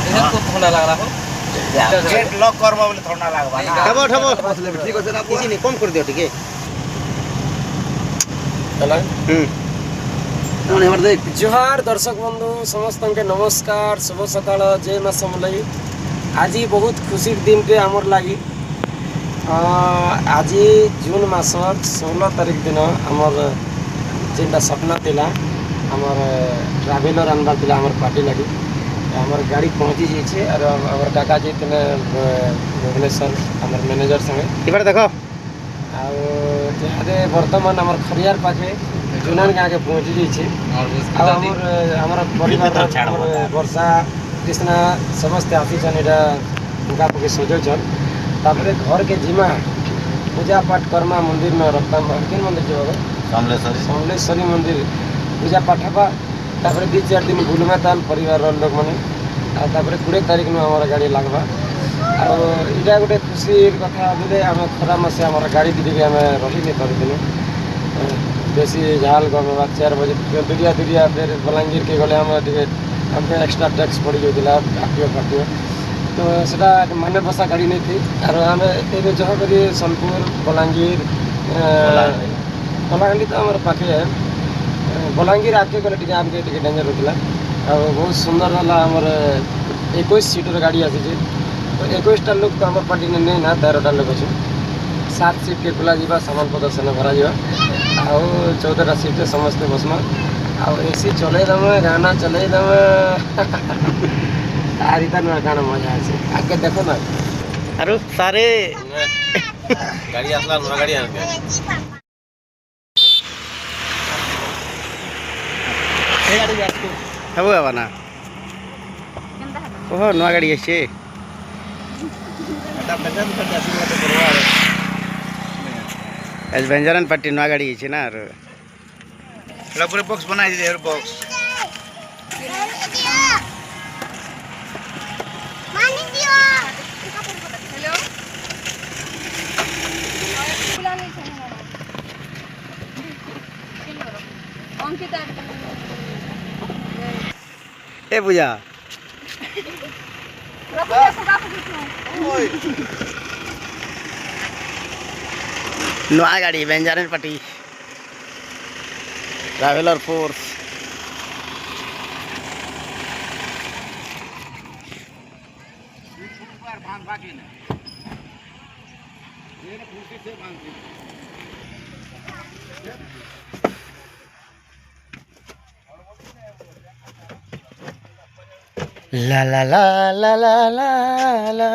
এটা খুব ঠান্ডা লাগলা কো গেট লক করবা বলে ঠান্ডা লাগবা না ঠাবো ঠাবো ঠিক আছে না কিছু নেই কম করে দিও ঠিক আছে চলো কোন এবার দেখ जोहार दर्शक बंधु समस्त के नमस्कार शुभ सकाळ जय माँ समलाई आज बहुत खुशी दिन टे आमर लगी आज जून मास 16 तारीख दिन आमर जेनटा सपना थिला आमर ट्रावेलर आनबार थिला आमर पार्टी लगी आमर गाड़ी पहुँची जाइए और आमर काका जी थे भुवनेश्वर आमर मैनेजर संगे এবার দেখো आदे वर्तमान आमर खरियार पाखे जुनान गाँव के पहुँची जाइए परिवार वर्षा कृष्णा समस्ते आसीचन इटा उनका पके सजोचन तापर घर के जिमा पूजा पाठ कर्मा मंदिर में रखता किन मंदिर जो समलेश्वरी मंदिर पूजा पाठ हवा तापर 2-4 दिन बुलमा ताल परिवार लोक मैंने तापर 20 तारीख में हमारा गाड़ी लगवा और इटा गोटे खुशी कथा बोले आम खरा मसे आम गाड़ी दी आम रही नहीं पार्थिलु बेसी झाल गवा 4 बजे दुरिया दुरिया फिर बलांगीर के गले हमको एक्स्ट्रा टैक्स पड़ जाता काटियो काटियो तो सेटा माने बसा गाड़ी नहीं थी और आम ये जहाँ करी सोनपुर बलांगीर कलाकाली तो हमारे पाखे है बलांगीर आके गले टी आमके टी डेंजर होता और बहुत सुंदर वाला आमर 21 सीटर गाड़ी आसी तो 21टा लोग तो आम पार्टी ने नहीं ना 13टा लोग अच्छे 7 सीट के खुला जा सामान पतर सेन भरा जा आउ 14टा सीट समस्ते बसमा आउ एसी चले दमे गाना चले दमे आरिता ना गाना मजा आछे आगे देखो ना আরো সারে গাড়ি আসলা নয়া গাড়ি আনবে এই গাড়ি যাচ্ছে হবো বাবা না ওহ নয়া গাড়ি আসছে এটা বেজান করতে আসি মতে করবা আজ বেঞ্জারান পার্টি নয়া গাড়ি আছে না আর এটা পুরো বক্স বানাই দিই এর বক্স এ পূজা নয়া গাড়ি বেঞ্জারান পার্টি ट्रैवलर फोर्स ला ला ला ला ला ला ला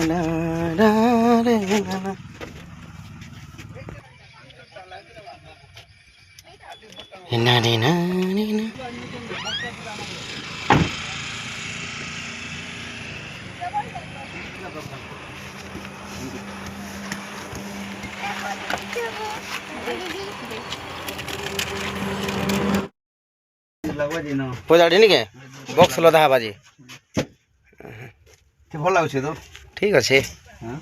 ला ला ला ना रे ना रे ना লাগবা দিন পজাড়ি নিকে বক্স লদা বাজি তে ভাল লাগছে তো ঠিক আছে হ্যাঁ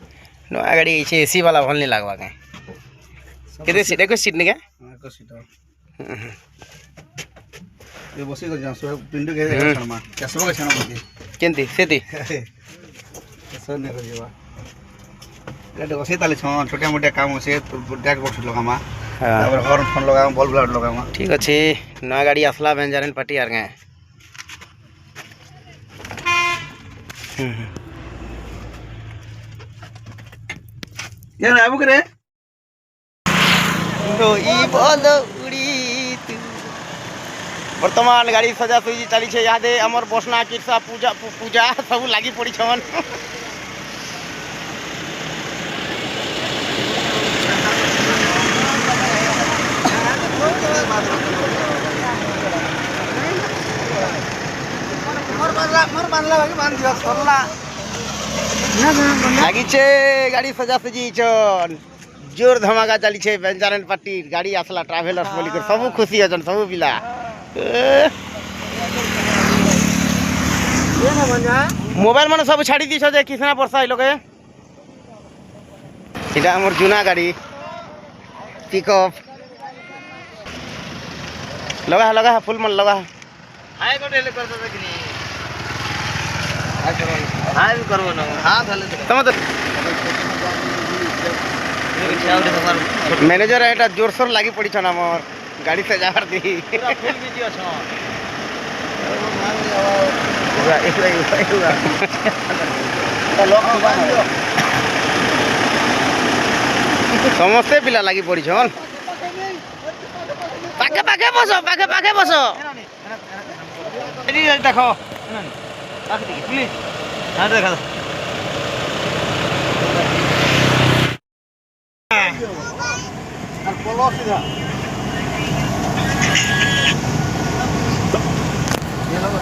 নয়া গাড়ি আছে এসি वाला ভাল নি লাগবা কে কেতে সিট একো সিট নিকে को सीटा ये बसी को जासो पिंडो के छनमा कैसबो के छना बोलती केंती सेती कैसो ने को जेवा एटा बसी ताले छन छोटा मोटा काम से टैग बॉक्स लगामा তারপর হর্ন ফোন লাগাম বল ব্লাড লাগাম ঠিক আছে নয়া গাড়ি আসলা বেঞ্জারান পার্টি আর গে यार आबो करे तो ई बोल उड़ी तू वर्तमान गाड़ी सजा सुजी चली छे यादे अमर बसना किरसा पूजा पूजा सब लागी पड़ी छन मोर बांधला बाकी बांध दिया सरला लागी छे गाड़ी सजा सुजी छन जोर धमाका चली छे बेंजारान पार्टी गाड़ी आसला ट्रैवलर्स बोली कर सब खुशी अजन सब पिला मोबाइल माने सब छाड़ी दी जे किसना वर्षा आइलो के इटा हमर जुना गाड़ी पिकअप लगा लगा फुल मन लगा हाय को डेले करता था कि नहीं हाय भी करबो ना हां धले तम तो मैनेजर एटा जोरसोर लागी पड़ी छन हमर गाड़ी से जाहर दी पूरा फुल बिजी अछ पूरा एक लोग समस्ते पिला लागी पड़ी छन पाखे पाखे बसो एडी देखो पाखे देखी प्लीज हां देखा और बोलो सीधा ये लोग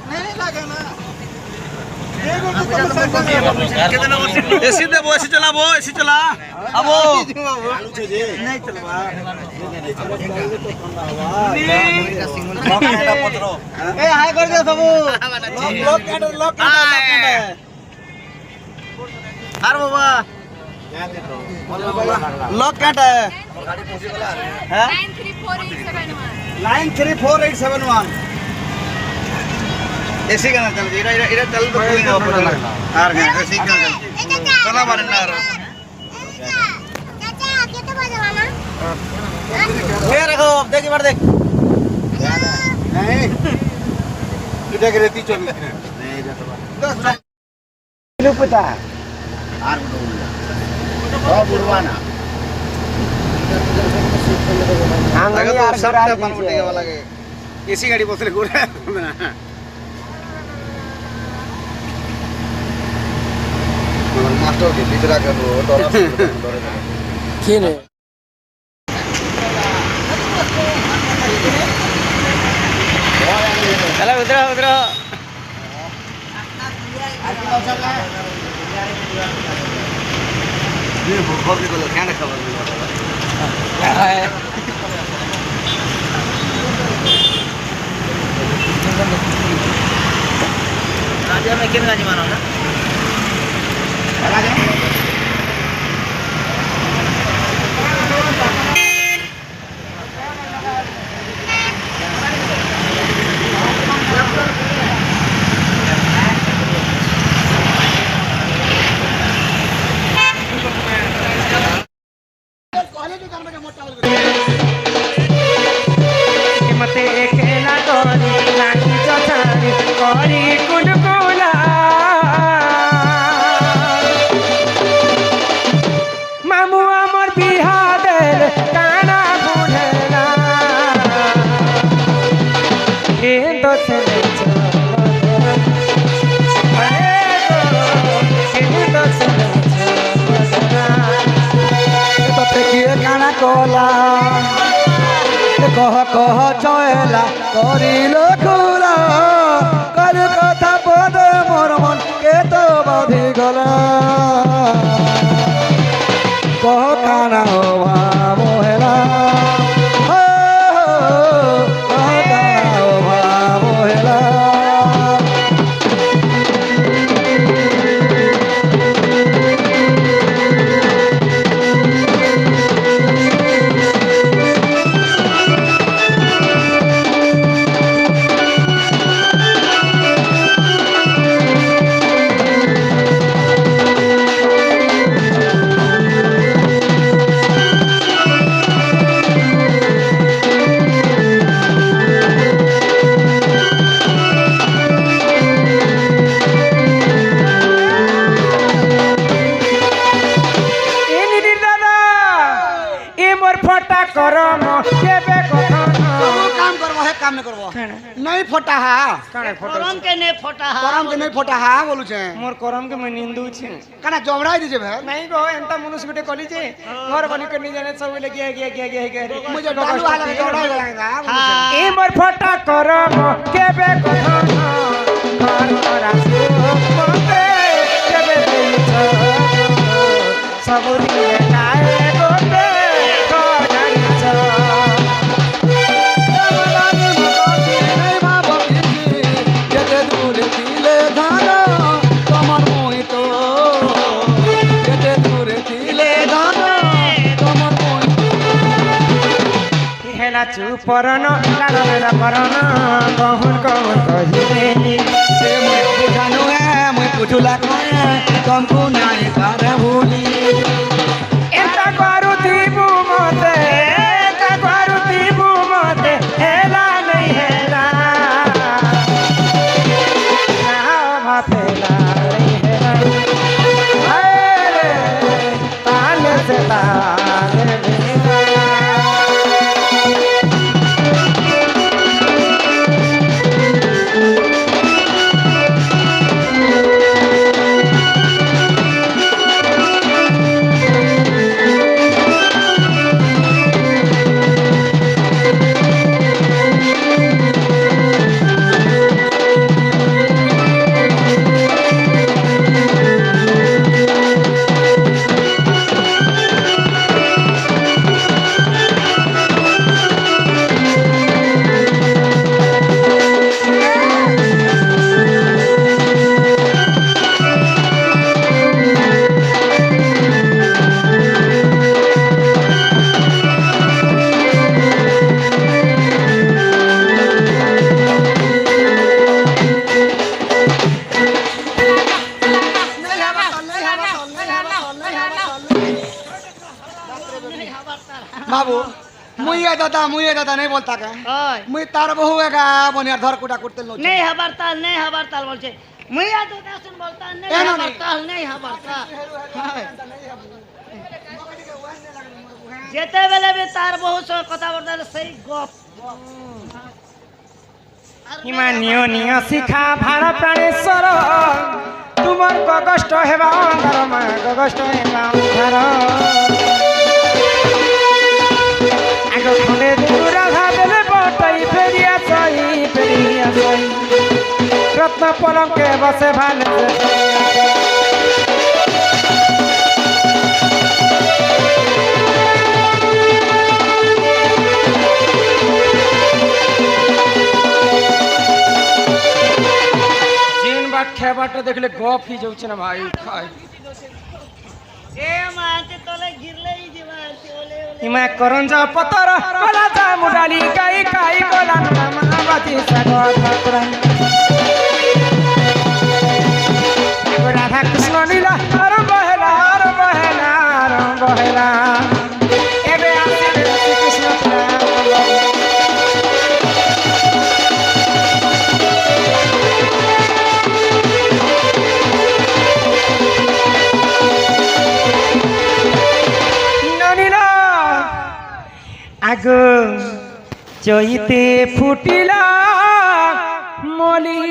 नहीं लगे ना एसी दे वो एसी चला अब नहीं चलवा ए हाय कर दे सब लॉक हार बाबा लॉक काट है 934871 एसी का चल इरा चल तो कोई ना हार गया एसी का चला मारे ना चाचा आगे तो बजवाना ये रखो अब देख बार देख नहीं इधर के रेती 24 नहीं जाता पता हार तो बुढ़वाना आंगन तो यार सब घर बन उठेगा वाला के एसी गाड़ी बसले गोरा मास्टर के बिचरा कर रो डर केने चला उधर ये भूख भी को क्या ना खबर राजा में किन गाजी मानो ना चला जा मते खेला कोनी लाठी चचारी कोरी कुलकुला मामू हमर बिहा देल काना बुढ़ला ए तो से काना कोला कह चला करिल खुला कर कथा पद मोर मन के तो बाधी गला कह काना भाव हेला कह काना भाव हेला फटा करम केबे कथन काम करबो है काम न करबो नहीं फटा हा काने फोटो करम के नहीं फटा हा बोलु छे मोर करम के मैं निंदु छे काना जमराई दिजे भे नहीं गो एंता मनुष्य गुटे कली छे घर बनी के नि जाने सब लगे गया मुझे डालू वाला जमराई लगाएगा ए मोर फटा करम केबे कथन घर रासु मते केबे देछ सबुरी लाए गोटे ହେଲା ଚୁପରନ ଲାଡ଼ର କରନ କହୁନ କହୁନ କହିବେନି मुई बुझानु है मुई बुझुला कहे तुमको नहीं पारे भूली ଏନ୍ତା କରୁଥିବୁ ମତେ ଏନ୍ତା କରୁଥିବୁ ମତେ ହେଲା ନେଇ ହେଲା ଭାତେଲା ନେଇ ହେଲା ତାଲେ ସେ ତାଲେ बाबू मुई दादा नहीं बोलता का मुई तार बहु है का बनिया धर कुटा कुटते लो नहीं हबरताल बोलছে মুই আ তো শুন বলতা नहीं हबरताल যেতে বেলে বে তার বহু কথা বলতা সেই গপ হিমা নিয় নিয় শিখা ভার প্রাণেশ্বর তুমর কষ্ট হেবা অন্ধার মা কষ্ট হেবা অন্ধার আগ খনে রাধা বেলে বটাই ফেরিয়া চাই রত্ন পলকে বসে ভালে খেবাটা দেখলে গপ হি যাচ্ছে না ভাই খায় এ মাতে তলে গিরলেই দিবা ওলে ইমা করঞ্জা পতর কলা চা মুডালি কাই কাই বলা না মহাবাতি সাগর ঠাকুরাই রাধা কৃষ্ণ লীলা আর বহেলা এবে আসে কৃষ্ণ আগ চৈতে ফুটিলা মলি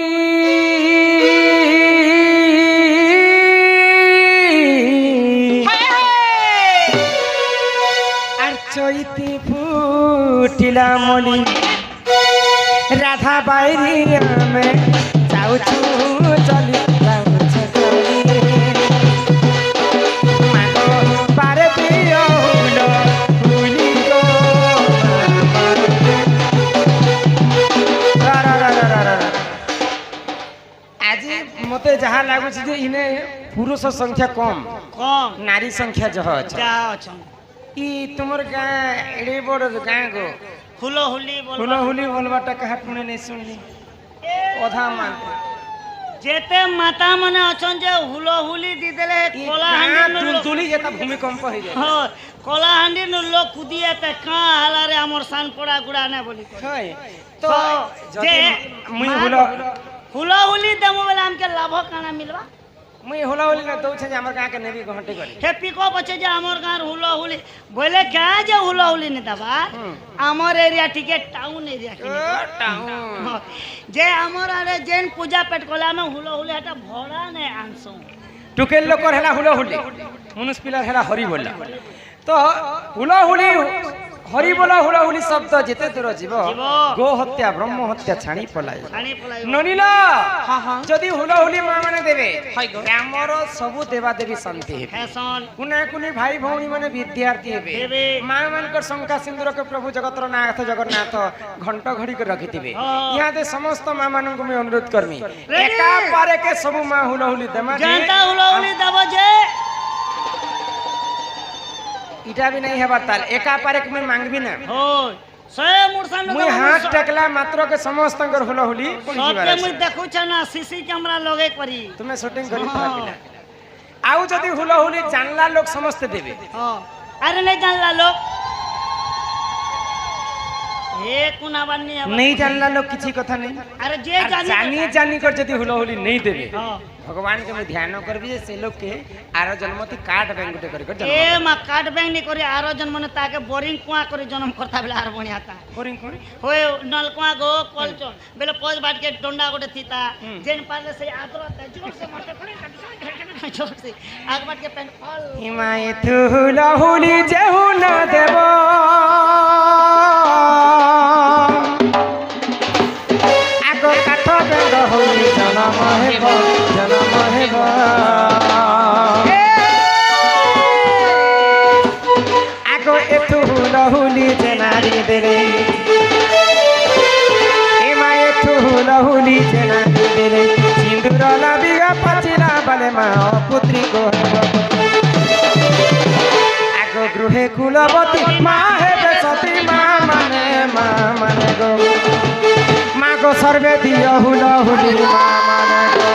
আর চৈতে ফুটিলা মলি রাধা বাইরি আমি যাউছু চলি যাউছু চলি মাগো পারে দিও ফুলি মতে যাহা লাগুছে যে ইনে পুরুষ সংখ্যা কম নারী সংখ্যা যহ আছে ই তোমার গাঁ এড়ে বড় গাঁ গো হুলহুলি বলবাটা কাহা শুনে নেই শুনলি অধা মান যেতে মাতা মানে অছন যে হুলহুলি দি দেলে কলাহান্ডি তুলতুলি যেটা ভূমিকম্প হয়ে যায় কলাহান্ডি লোক কুদিয়েতে কা হালারে আমর সান পড়া গুড়া না বলি হয় তো যে মুই হুলহুলি দেমো বলে আমকে লাভ কানা মিলবা মুই হুলহুলি না দউছে যে আমার গাঁ কে নেবি ঘন্টে করে হে পিকপ আছে যে আমার গাঁর হুলহুলি বলে কে যে হুলহুলি নে দেবা আমার এরিয়া টিকে টাউন এরিয়া টাউন যে আমার আরে যেন পূজা পেট কলে আমি হুলহুলি এটা ভরা নে আনছো টুকেল লোকর হেলা হুলহুলি মনুষ পিলার হেলা হরি বললা তো হুলহুলি হরি বলা হুলহুলি শব্দ যেতে দূর জীব গো হত্যা ব্রহ্ম হত্যা ছাড়ি পলাই ননিল যদি হুলহুলি মা মানে দেবে আমার সবু দেবা দেবী শান্তি হেবে কুনা কুনি ভাই ভৌণী মানে বিদ্যার্থী হেবে মা মানকর শঙ্কা সিন্দুরকে প্রভু জগতর নাথ জগন্নাথ ঘণ্ট ঘড়ি করে রাখিথিবে ইহাতে সমস্ত মা মানଙ୍କୁ আমি অনুরোধ করমি একা পারে কে সবু মা হুলহুলি দেমা জানতা হুলহুলি দেব যে इटा भी नहीं है बताल एका पारे में मांगबी ना हो ଶହେ ମୁର୍ସା ମୁଇଁ ହାତ ଟେକଲା ମାତ୍ର କେ ସମସ୍ତଙ୍କର ହୁଲହୁଲି ପଡ଼ି ଯିବାର ସତେ ମୁଇଁ ଅଛି। ଦେଖୁଛ ନା ସିସି କ୍ୟାମେରା ଲଗେଇ କରି ତୁମେ ସୁଟିଂ କରି ପିଲା ଆଉ ଯଦି ହୁଲହୁଲି ଜାଣିଲା ଲୋକ ସମସ୍ତେ ଦେବେ। ହଁ ଆରେ ନାଇଁ ଜାଣିଲା ଲୋକ ଏ କୁନା ବାନି नहीं जानला लोग किसी कथा नहीं ଆରେ ଯେ और ଜାନି जानी जानी कर जदी हुलहुली नहीं देबे ହଁ भगवान के मैं ध्यान करबी जे से लोग के आरो जन्मति काट बेंगुटे कर ଏ जन्म ମା କାଟ ବ୍ୟାଙ୍କ ନି କରି ଆର ଜନ୍ମନେ ତାକେ ବୋରିଂ କୁଆ କରି ଜନ୍ମ করতা বেলে আর বনিয়া তা बोरिंग कोन होय नल कुआ गो কলচন বেলে পজ बाट के डंडा गोटे থিতা जेन पाले से आदरत जोर से मटे खड़े जोर से आग बाट के पेन फल हिमाय तू हुलहुली जेहु न देबो आगो काठ बेंग होली जन्म हेबो आगो एतु हुलहुली जेनारी देरे हिमाय तू हुलहुली जेनारी देरे सिंदूर लाबिगा पचिला बाले मा पुत्री को आगो गृहे कुलवती मा हेबे सती मा माने गो मा गो सर्वे दियो हुलहुली मा माने गो